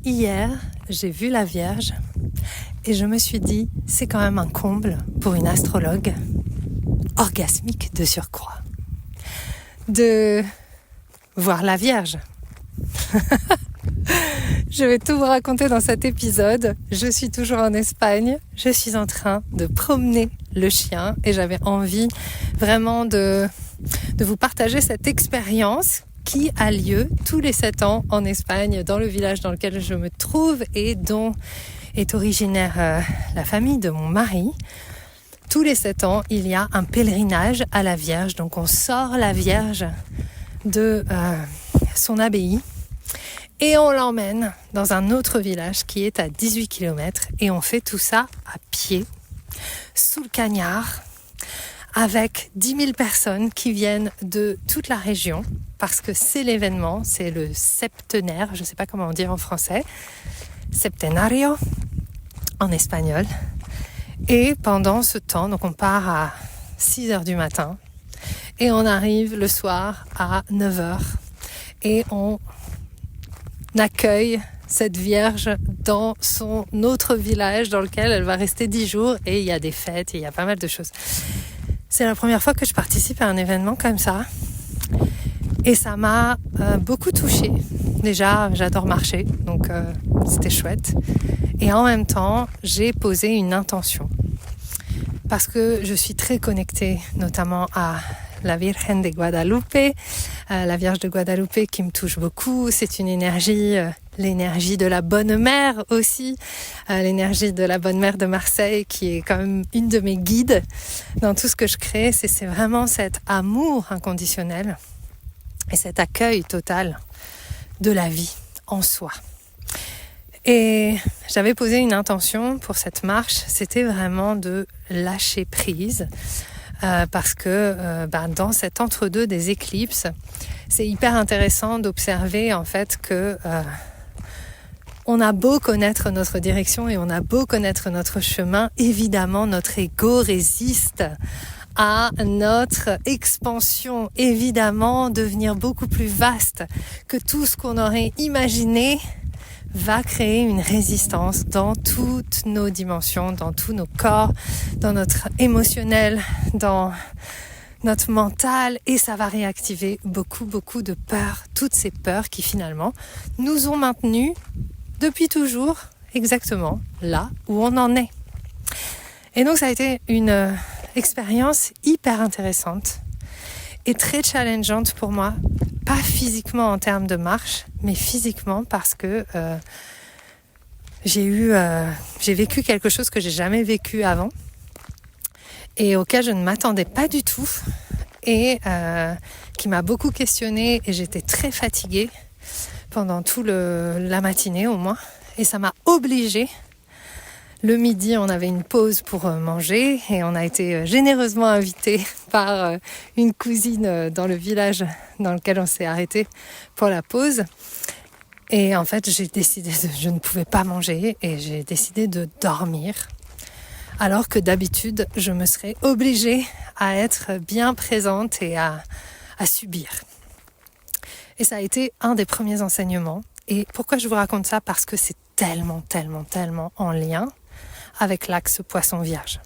Hier, j'ai vu la Vierge et je me suis dit, c'est quand même un comble pour une astrologue, orgasmique de surcroît, de voir la Vierge. Je vais tout vous raconter dans cet épisode. Je suis toujours en Espagne, je suis en train de promener le chien et j'avais envie vraiment de vous partager cette expérience qui a lieu tous les 7 ans en Espagne, dans le village dans lequel je me trouve et dont est originaire la famille de mon mari. Tous les 7 ans, il y a un pèlerinage à la Vierge. Donc on sort la Vierge de son abbaye et on l'emmène dans un autre village qui est à 18 km et on fait tout ça à pied, sous le cagnard, avec 10 000 personnes qui viennent de toute la région, parce que c'est l'événement, c'est le septenaire, je ne sais pas comment on dit en français, septenario en espagnol. Et pendant ce temps, donc on part à 6h du matin et on arrive le soir à 9h et on accueille cette Vierge dans son autre village dans lequel elle va rester 10 jours et il y a des fêtes et il y a pas mal de choses. C'est la première fois que je participe à un événement comme ça et ça m'a beaucoup touchée. Déjà, j'adore marcher, donc c'était chouette. Et en même temps, j'ai posé une intention parce que je suis très connectée notamment à la Virgen de Guadalupe, la Vierge de Guadalupe qui me touche beaucoup. C'est une énergie, l'énergie de la bonne mère aussi, l'énergie de la bonne mère de Marseille qui est quand même une de mes guides dans tout ce que je crée. C'est vraiment cet amour inconditionnel et cet accueil total de la vie en soi. Et j'avais posé une intention pour cette marche, c'était vraiment de lâcher prise. Parce que dans cet entre-deux des éclipses, c'est hyper intéressant d'observer en fait que on a beau connaître notre direction et on a beau connaître notre chemin, évidemment notre ego résiste à notre expansion, évidemment devenir beaucoup plus vaste que tout ce qu'on aurait imaginé va créer une résistance dans toutes nos dimensions, dans tous nos corps, dans notre émotionnel, dans notre mental et ça va réactiver beaucoup de peurs, toutes ces peurs qui finalement nous ont maintenus depuis toujours exactement là où on en est. Et donc ça a été une expérience hyper intéressante et très challengeante pour moi. Pas physiquement en termes de marche, mais physiquement parce que j'ai vécu quelque chose que j'ai jamais vécu avant et auquel je ne m'attendais pas du tout et qui m'a beaucoup questionnée et j'étais très fatiguée pendant la matinée au moins et ça m'a obligée. Le midi, on avait une pause pour manger et on a été généreusement invités par une cousine dans le village dans lequel on s'est arrêté pour la pause. Et en fait, je ne pouvais pas manger et j'ai décidé de dormir. Alors que d'habitude, je me serais obligée à être bien présente et à subir. Et ça a été un des premiers enseignements. Et pourquoi je vous raconte ça ? Parce que c'est tellement en lien avec l'axe Poisson-Vierge.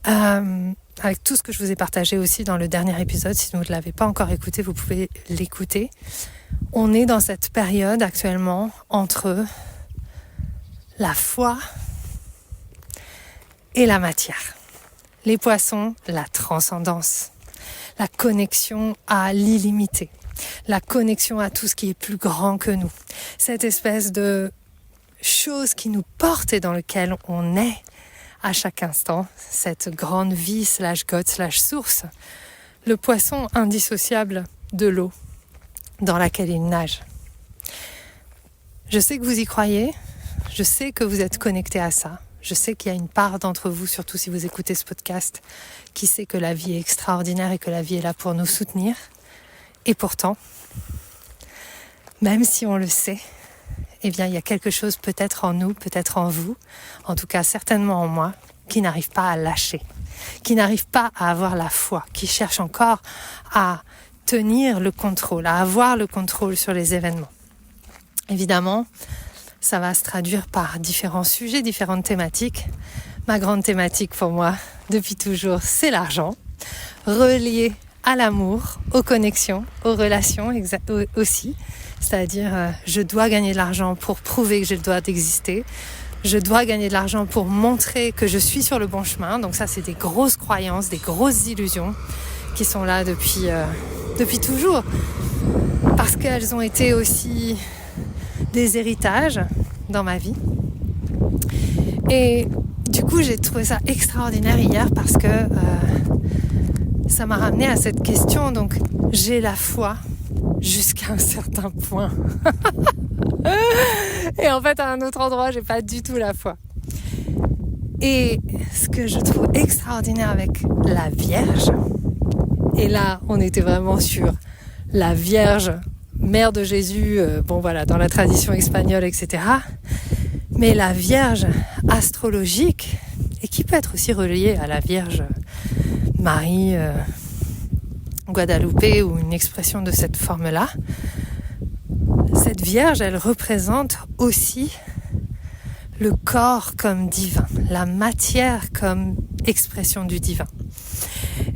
Avec tout ce que je vous ai partagé aussi dans le dernier épisode, si vous ne l'avez pas encore écouté, vous pouvez l'écouter. On est dans cette période actuellement entre la foi et la matière. Les poissons, la transcendance, la connexion à l'illimité, la connexion à tout ce qui est plus grand que nous. Cette espèce de chose qui nous porte et dans lequel on est à chaque instant, cette grande vie /God /source, le poisson indissociable de l'eau dans laquelle il nage. Je sais que vous y croyez, je sais que vous êtes connectés à ça, je sais qu'il y a une part d'entre vous, surtout si vous écoutez ce podcast, qui sait que la vie est extraordinaire et que la vie est là pour nous soutenir. Et pourtant, même si on le sait, eh bien, il y a quelque chose peut-être en nous, peut-être en vous, en tout cas certainement en moi, qui n'arrive pas à lâcher, qui n'arrive pas à avoir la foi, qui cherche encore à tenir le contrôle, à avoir le contrôle sur les événements. Évidemment, ça va se traduire par différents sujets, différentes thématiques. Ma grande thématique pour moi, depuis toujours, c'est l'argent, relié à l'amour, aux connexions, aux relations aussi. C'est-à-dire, je dois gagner de l'argent pour prouver que j'ai le droit d'exister. Je dois gagner de l'argent pour montrer que je suis sur le bon chemin. Donc ça, c'est des grosses croyances, des grosses illusions qui sont là depuis toujours. Parce qu'elles ont été aussi des héritages dans ma vie. Et du coup, j'ai trouvé ça extraordinaire hier parce que ça m'a ramené à cette question. Donc, j'ai la foi jusqu'à un certain point. Et en fait, à un autre endroit, j'ai pas du tout la foi. Et ce que je trouve extraordinaire avec la Vierge, et là, on était vraiment sur la Vierge, mère de Jésus, dans la tradition espagnole, etc. Mais la Vierge astrologique, et qui peut être aussi reliée à la Vierge Marie, Guadalupe, ou une expression de cette forme-là, cette Vierge, elle représente aussi le corps comme divin, la matière comme expression du divin.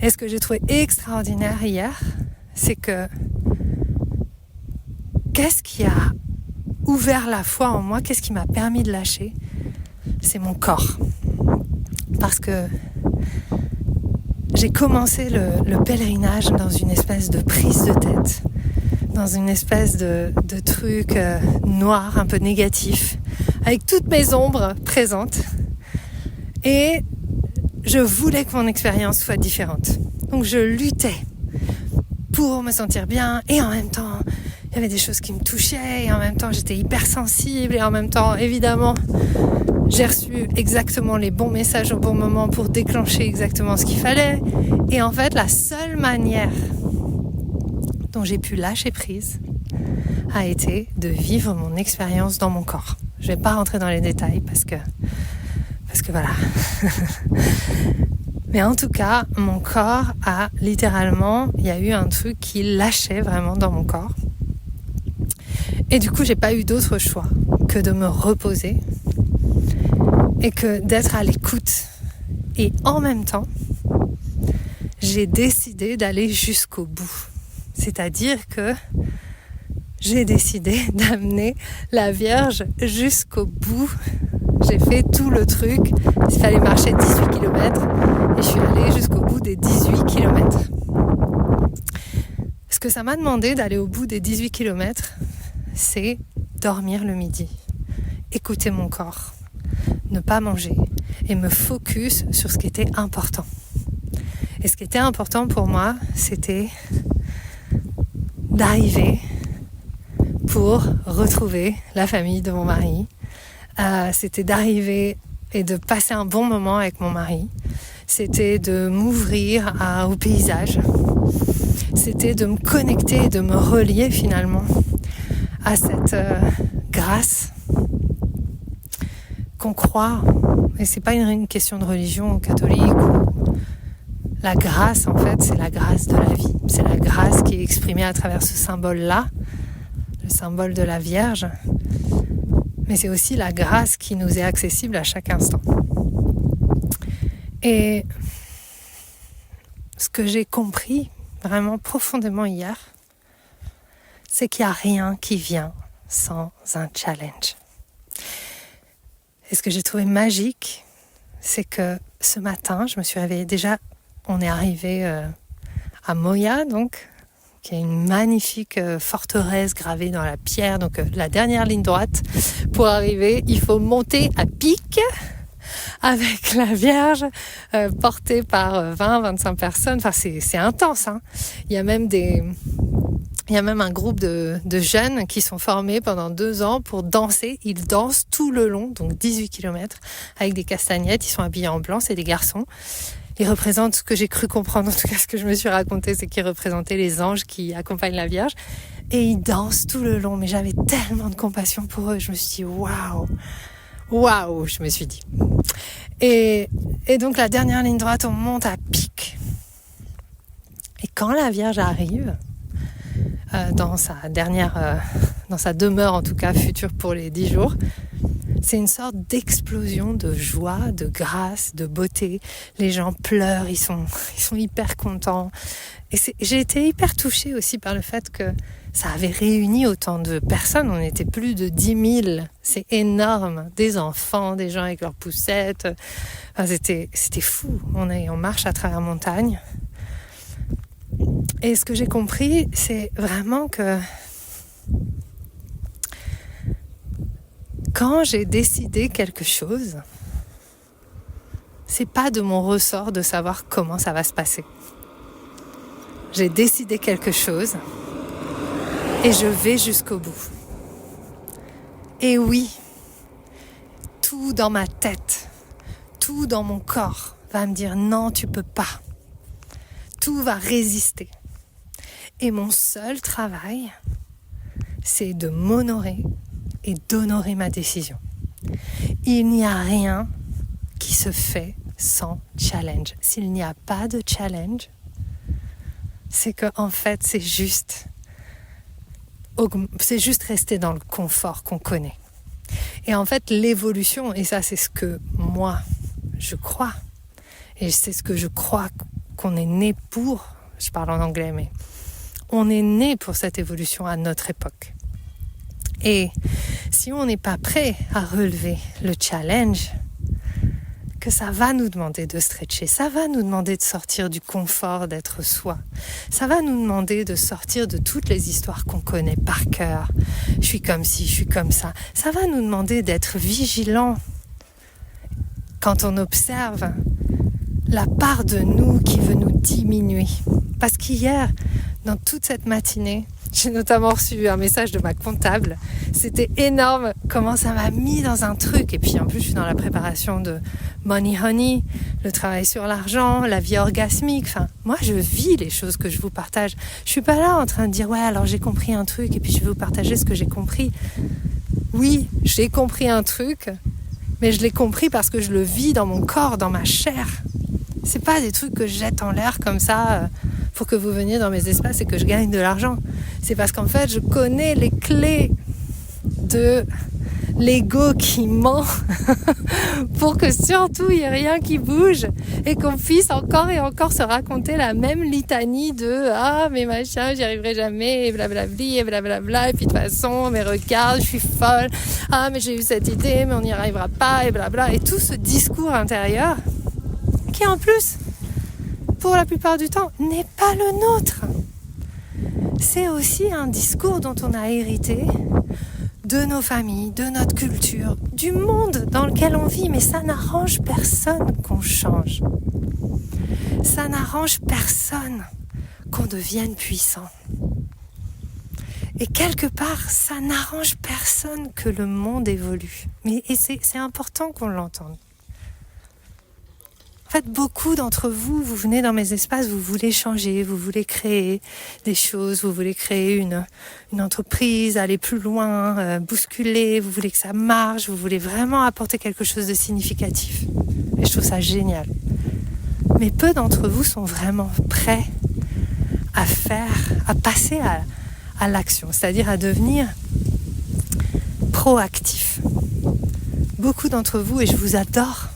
Et ce que j'ai trouvé extraordinaire hier, c'est que qu'est-ce qui a ouvert la foi en moi, qu'est-ce qui m'a permis de lâcher, c'est mon corps. Parce que j'ai commencé le pèlerinage dans une espèce de prise de tête, dans une espèce de truc noir, un peu négatif, avec toutes mes ombres présentes. Et je voulais que mon expérience soit différente. Donc je luttais pour me sentir bien, et en même temps, il y avait des choses qui me touchaient, et en même temps, j'étais hypersensible, et en même temps, évidemment, j'ai reçu exactement les bons messages au bon moment pour déclencher exactement ce qu'il fallait. Et en fait, la seule manière dont j'ai pu lâcher prise a été de vivre mon expérience dans mon corps. Je vais pas rentrer dans les détails parce que voilà. Mais en tout cas, mon corps a littéralement, il y a eu un truc qui lâchait vraiment dans mon corps. Et du coup, j'ai pas eu d'autre choix que de me reposer et que d'être à l'écoute. Et en même temps, j'ai décidé d'aller jusqu'au bout. C'est-à-dire que j'ai décidé d'amener la Vierge jusqu'au bout. J'ai fait tout le truc. Il fallait marcher 18 km et je suis allée jusqu'au bout des 18 km. Ce que ça m'a demandé d'aller au bout des 18 km, c'est dormir le midi, écouter mon corps, ne pas manger et me focus sur ce qui était important. Et ce qui était important pour moi, c'était d'arriver pour retrouver la famille de mon mari. C'était d'arriver et de passer un bon moment avec mon mari. C'était de m'ouvrir au paysage. C'était de me connecter et de me relier finalement à cette grâce qu'on croit. Et c'est pas une question de religion catholique. La grâce, en fait, c'est la grâce de la vie. C'est la grâce qui est exprimée à travers ce symbole-là, le symbole de la Vierge. Mais c'est aussi la grâce qui nous est accessible à chaque instant. Et ce que j'ai compris vraiment profondément hier, c'est qu'il n'y a rien qui vient sans un challenge. Et ce que j'ai trouvé magique, c'est que ce matin, je me suis réveillée. Déjà, on est arrivé à Moya, donc, qui est une magnifique forteresse gravée dans la pierre. Donc, la dernière ligne droite, pour arriver, il faut monter à pic avec la Vierge, portée par 20-25 personnes. Enfin, c'est intense, hein. Il y a même un groupe de jeunes qui sont formés pendant 2 ans pour danser. Ils dansent tout le long, donc 18 km, avec des castagnettes. Ils sont habillés en blanc, c'est des garçons. Ils représentent ce que j'ai cru comprendre, en tout cas ce que je me suis raconté, c'est qu'ils représentaient les anges qui accompagnent la Vierge. Et ils dansent tout le long. Mais j'avais tellement de compassion pour eux. Je me suis dit, waouh, je me suis dit. Et donc la dernière ligne droite, on monte à pic. Et quand la Vierge arrive, dans dans sa demeure en tout cas future pour les 10 jours. C'est une sorte d'explosion de joie, de grâce, de beauté. Les gens pleurent, ils sont hyper contents. Et j'ai été hyper touchée aussi par le fait que ça avait réuni autant de personnes. On était plus de 10 000. C'est énorme. Des enfants, des gens avec leurs poussettes. Enfin, c'était fou. On marche à travers la montagne. Et ce que j'ai compris, c'est vraiment que quand j'ai décidé quelque chose, c'est pas de mon ressort de savoir comment ça va se passer. J'ai décidé quelque chose et je vais jusqu'au bout. Et oui, tout dans ma tête, tout dans mon corps va me dire non, tu peux pas. Tout va résister. Et mon seul travail, c'est de m'honorer et d'honorer ma décision. Il n'y a rien qui se fait sans challenge. S'il n'y a pas de challenge, c'est que en fait, c'est juste rester dans le confort qu'on connaît. Et en fait, l'évolution, et ça c'est ce que moi, je crois, et c'est ce que je crois qu'on est né pour, je parle en anglais, mais on est né pour cette évolution à notre époque. Et si on n'est pas prêt à relever le challenge, que ça va nous demander de stretcher, ça va nous demander de sortir du confort d'être soi, ça va nous demander de sortir de toutes les histoires qu'on connaît par cœur, je suis comme ci, je suis comme ça, ça va nous demander d'être vigilant quand on observe la part de nous qui veut nous diminuer. Parce qu'hier, dans toute cette matinée, j'ai notamment reçu un message de ma comptable. C'était énorme comment ça m'a mis dans un truc. Et puis en plus, je suis dans la préparation de Money Honey, le travail sur l'argent, la vie orgasmique. Enfin, moi, je vis les choses que je vous partage. Je suis pas là en train de dire, ouais, alors j'ai compris un truc et puis je vais vous partager ce que j'ai compris. Oui, j'ai compris un truc, mais je l'ai compris parce que je le vis dans mon corps, dans ma chair. C'est pas des trucs que je jette en l'air comme ça pour que vous veniez dans mes espaces et que je gagne de l'argent. C'est parce qu'en fait, je connais les clés de l'ego qui ment pour que surtout il n'y ait rien qui bouge et qu'on puisse encore et encore se raconter la même litanie de « Ah, mais machin, j'y arriverai jamais, et blablabli, et blablabla, et puis de toute façon, mais regarde, je suis folle, ah, mais j'ai eu cette idée, mais on n'y arrivera pas, et blabla. » Et tout ce discours intérieur qui en plus, pour la plupart du temps, n'est pas le nôtre. C'est aussi un discours dont on a hérité de nos familles, de notre culture, du monde dans lequel on vit, mais ça n'arrange personne qu'on change. Ça n'arrange personne qu'on devienne puissant. Et quelque part, ça n'arrange personne que le monde évolue. Et c'est important qu'on l'entende. En fait, beaucoup d'entre vous, vous venez dans mes espaces, vous voulez changer, vous voulez créer des choses, vous voulez créer une entreprise, aller plus loin, bousculer, vous voulez que ça marche, vous voulez vraiment apporter quelque chose de significatif. Et je trouve ça génial. Mais peu d'entre vous sont vraiment prêts à passer à l'action, c'est-à-dire à devenir proactifs. Beaucoup d'entre vous, et je vous adore,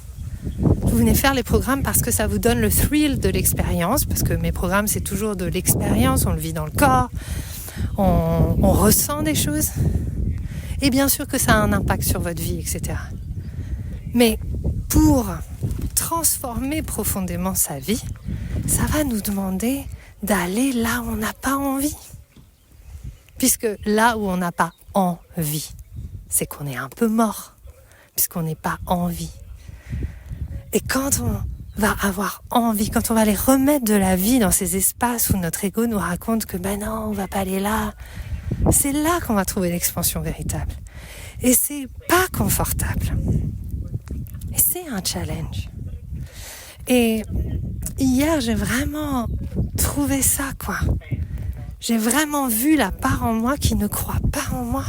vous venez faire les programmes parce que ça vous donne le thrill de l'expérience, parce que mes programmes, c'est toujours de l'expérience, on le vit dans le corps, on ressent des choses, et bien sûr que ça a un impact sur votre vie, etc. Mais pour transformer profondément sa vie, ça va nous demander d'aller là où on n'a pas envie. Puisque là où on n'a pas envie, c'est qu'on est un peu mort, puisqu'on n'est pas envie. Et quand on va avoir envie, quand on va aller remettre de la vie dans ces espaces où notre ego nous raconte que ben non, on va pas aller là, c'est là qu'on va trouver l'expansion véritable. Et c'est pas confortable. Et c'est un challenge. Et hier, j'ai vraiment trouvé ça, quoi. J'ai vraiment vu la part en moi qui ne croit pas en moi.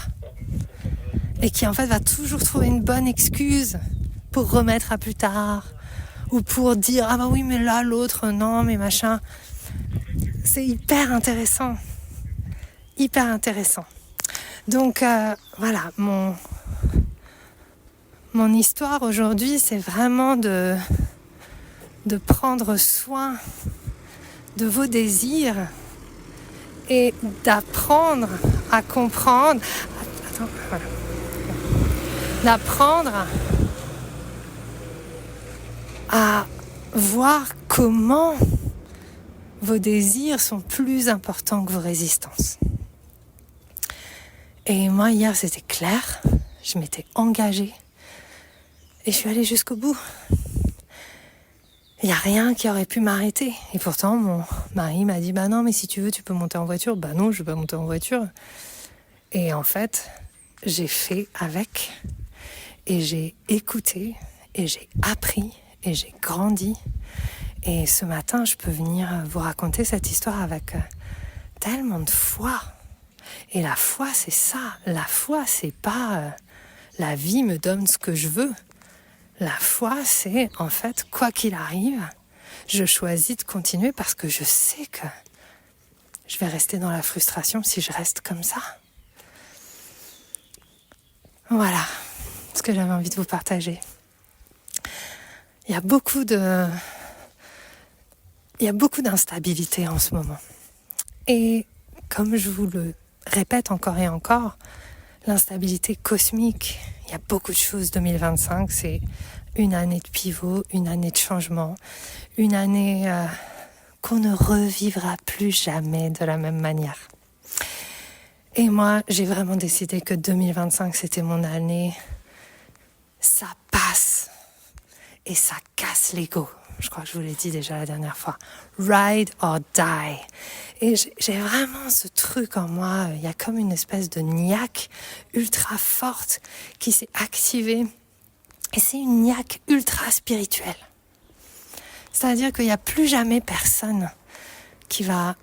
Et qui en fait va toujours trouver une bonne excuse pour remettre à plus tard, ou pour dire « Ah bah oui, mais là, l'autre, non, mais machin ». C'est hyper intéressant. Hyper intéressant. Donc voilà, mon histoire aujourd'hui, c'est vraiment de prendre soin de vos désirs et d'apprendre à comprendre. Voilà. D'apprendre à voir comment vos désirs sont plus importants que vos résistances. Et moi, hier, c'était clair. Je m'étais engagée. Et je suis allée jusqu'au bout. Il n'y a rien qui aurait pu m'arrêter. Et pourtant, mon mari m'a dit « Bah non, mais si tu veux, tu peux monter en voiture. » Bah non, je ne veux pas monter en voiture. Et en fait, j'ai fait avec. Et j'ai écouté. Et j'ai appris. Et j'ai grandi. Et ce matin, je peux venir vous raconter cette histoire avec tellement de foi. Et la foi, c'est ça. La foi, c'est pas la vie me donne ce que je veux. La foi, c'est en fait, quoi qu'il arrive, je choisis de continuer parce que je sais que je vais rester dans la frustration si je reste comme ça. Voilà ce que j'avais envie de vous partager. Il y a beaucoup d'instabilité en ce moment. Et comme je vous le répète encore et encore, l'instabilité cosmique, il y a beaucoup de choses. 2025, c'est une année de pivot, une année de changement, une année qu'on ne revivra plus jamais de la même manière. Et moi, j'ai vraiment décidé que 2025, c'était mon année. Ça passe et ça casse l'ego. Je crois que je vous l'ai dit déjà la dernière fois. Ride or die. Et j'ai vraiment ce truc en moi. Il y a comme une espèce de niaque ultra forte qui s'est activée. Et c'est une niaque ultra spirituelle. C'est-à-dire qu'il n'y a plus jamais personne qui va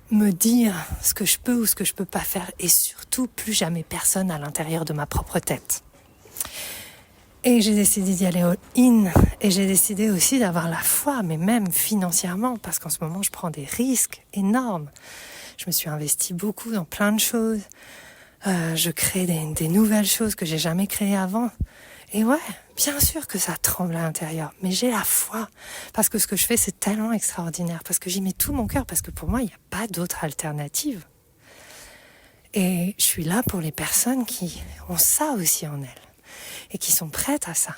me dire ce que je peux ou ce que je peux pas faire. Et surtout, plus jamais personne à l'intérieur de ma propre tête. Et j'ai décidé d'y aller all-in. Et j'ai décidé aussi d'avoir la foi, mais même financièrement, parce qu'en ce moment, je prends des risques énormes. Je me suis investie beaucoup dans plein de choses. Je crée des nouvelles choses que j'ai jamais créées avant. Et ouais, bien sûr que ça tremble à l'intérieur. Mais j'ai la foi. Parce que ce que je fais, c'est tellement extraordinaire. Parce que j'y mets tout mon cœur. Parce que pour moi, il n'y a pas d'autre alternative. Et je suis là pour les personnes qui ont ça aussi en elles. Et qui sont prêtes à ça.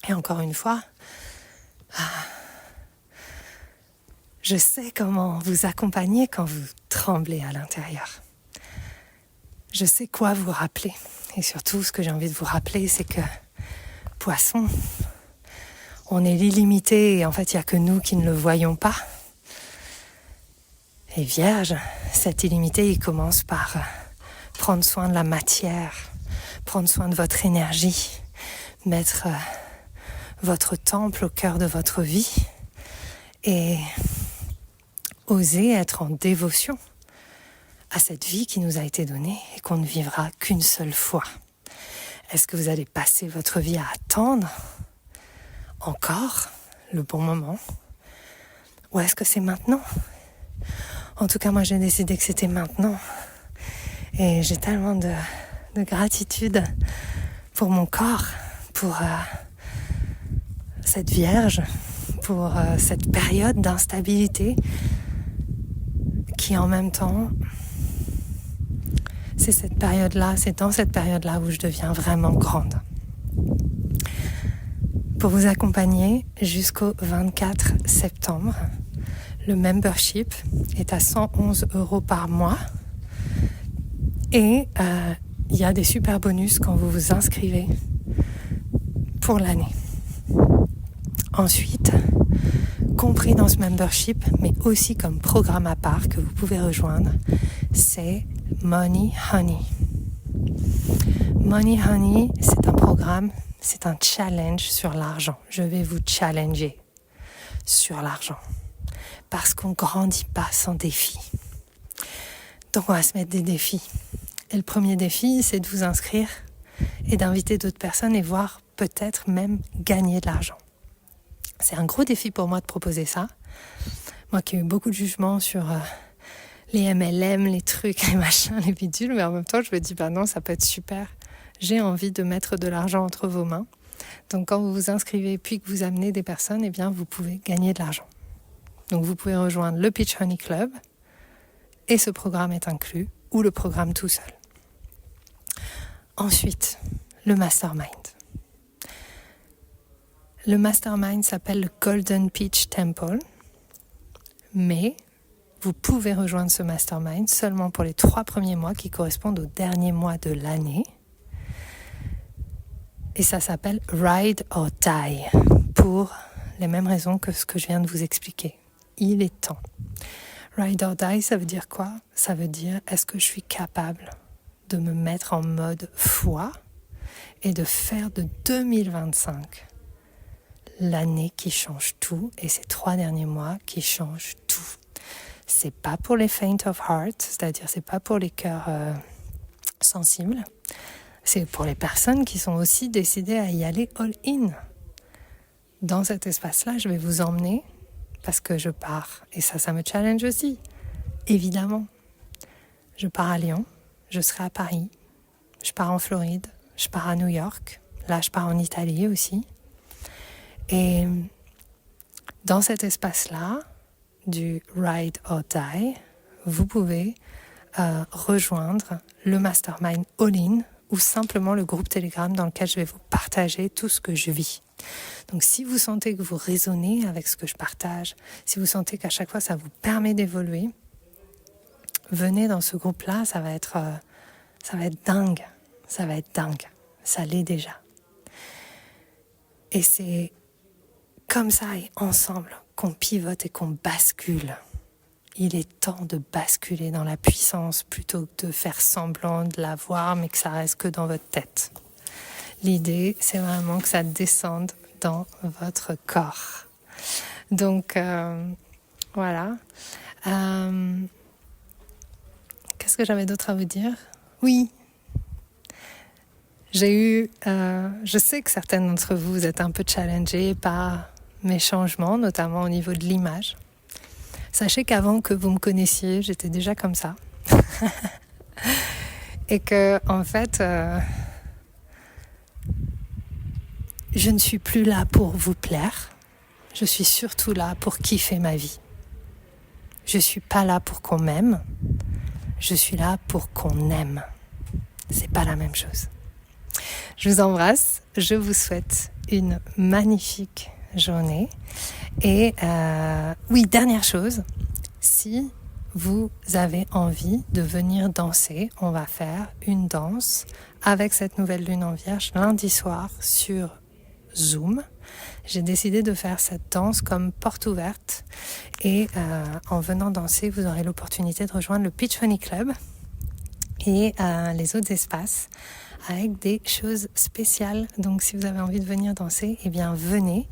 Et encore une fois, je sais comment vous accompagner quand vous tremblez à l'intérieur. Je sais quoi vous rappeler. Et surtout, ce que j'ai envie de vous rappeler, c'est que Poisson, on est l'illimité et en fait, il n'y a que nous qui ne le voyons pas. Et Vierge, cette illimité, il commence par prendre soin de la matière, prendre soin de votre énergie, mettre votre temple au cœur de votre vie et oser être en dévotion à cette vie qui nous a été donnée et qu'on ne vivra qu'une seule fois. Est-ce que vous allez passer votre vie à attendre encore le bon moment ou est-ce que c'est maintenant ? En tout cas, moi j'ai décidé que c'était maintenant et j'ai tellement de gratitude pour mon corps, pour cette Vierge, pour cette période d'instabilité qui en même temps, c'est dans cette période-là où je deviens vraiment grande. Pour vous accompagner jusqu'au 24 septembre, le membership est à 111 € par mois et il y a des super bonus quand vous vous inscrivez pour l'année. Ensuite, compris dans ce membership, mais aussi comme programme à part que vous pouvez rejoindre, c'est Money Honey. Money Honey, c'est un programme, c'est un challenge sur l'argent. Je vais vous challenger sur l'argent. Parce qu'on ne grandit pas sans défi. Donc on va se mettre des défis. Et le premier défi, c'est de vous inscrire et d'inviter d'autres personnes et voir peut-être même gagner de l'argent. C'est un gros défi pour moi de proposer ça. Moi qui ai eu beaucoup de jugements sur les MLM, les trucs, les machins, les bidules, mais en même temps, je me dis, non, ça peut être super. J'ai envie de mettre de l'argent entre vos mains. Donc, quand vous vous inscrivez puis que vous amenez des personnes, eh bien, vous pouvez gagner de l'argent. Donc, vous pouvez rejoindre le Pitch Honey Club et ce programme est inclus, ou le programme tout seul. Ensuite, le Mastermind. Le Mastermind s'appelle le Golden Pitch Temple, mais vous pouvez rejoindre ce Mastermind seulement pour les 3 premiers mois qui correspondent au dernier mois de l'année. Et ça s'appelle Ride or Die, pour les mêmes raisons que ce que je viens de vous expliquer. Il est temps. Ride or Die, ça veut dire quoi ? Ça veut dire, est-ce que je suis capable de me mettre en mode foi et de faire de 2025 l'année qui change tout et ces 3 derniers mois qui changent tout. C'est pas pour les faint of heart, c'est-à-dire c'est pas pour les cœurs sensibles, c'est pour les personnes qui sont aussi décidées à y aller all-in. Dans cet espace-là, je vais vous emmener parce que je pars, et ça me challenge aussi, évidemment. Je pars à Lyon, je serai à Paris, je pars en Floride, je pars à New York, là je pars en Italie aussi. Et dans cet espace-là, du Ride or Die, vous pouvez rejoindre le Mastermind All-In ou simplement le groupe Telegram dans lequel je vais vous partager tout ce que je vis. Donc si vous sentez que vous résonnez avec ce que je partage, si vous sentez qu'à chaque fois ça vous permet d'évoluer, venez dans ce groupe-là, ça va être dingue, ça l'est déjà. Et c'est comme ça et ensemble qu'on pivote et qu'on bascule. Il est temps de basculer dans la puissance plutôt que de faire semblant de la voir mais que ça reste que dans votre tête. L'idée, c'est vraiment que ça descende dans votre corps. Donc, voilà. Qu'est-ce que j'avais d'autre à vous dire ? Oui. Je sais que certaines d'entre vous, vous êtes un peu challengés par mes changements, notamment au niveau de l'image. Sachez qu'avant que vous me connaissiez, j'étais déjà comme ça. Et que, en fait, je ne suis plus là pour vous plaire. Je suis surtout là pour kiffer ma vie. Je ne suis pas là pour qu'on m'aime. Je suis là pour qu'on aime. C'est pas la même chose. Je vous embrasse. Je vous souhaite une magnifique journée. Et oui, dernière chose, si vous avez envie de venir danser, on va faire une danse avec cette nouvelle lune en Vierge lundi soir sur Zoom. J'ai décidé de faire cette danse comme porte ouverte et en venant danser, vous aurez l'opportunité de rejoindre le Pitch Honey Club et les autres espaces avec des choses spéciales. Donc si vous avez envie de venir danser, eh bien venez,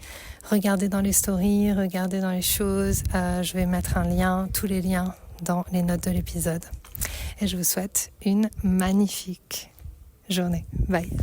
regardez dans les stories, regardez dans les choses. Je vais mettre un lien, tous les liens dans les notes de l'épisode. Et je vous souhaite une magnifique journée. Bye.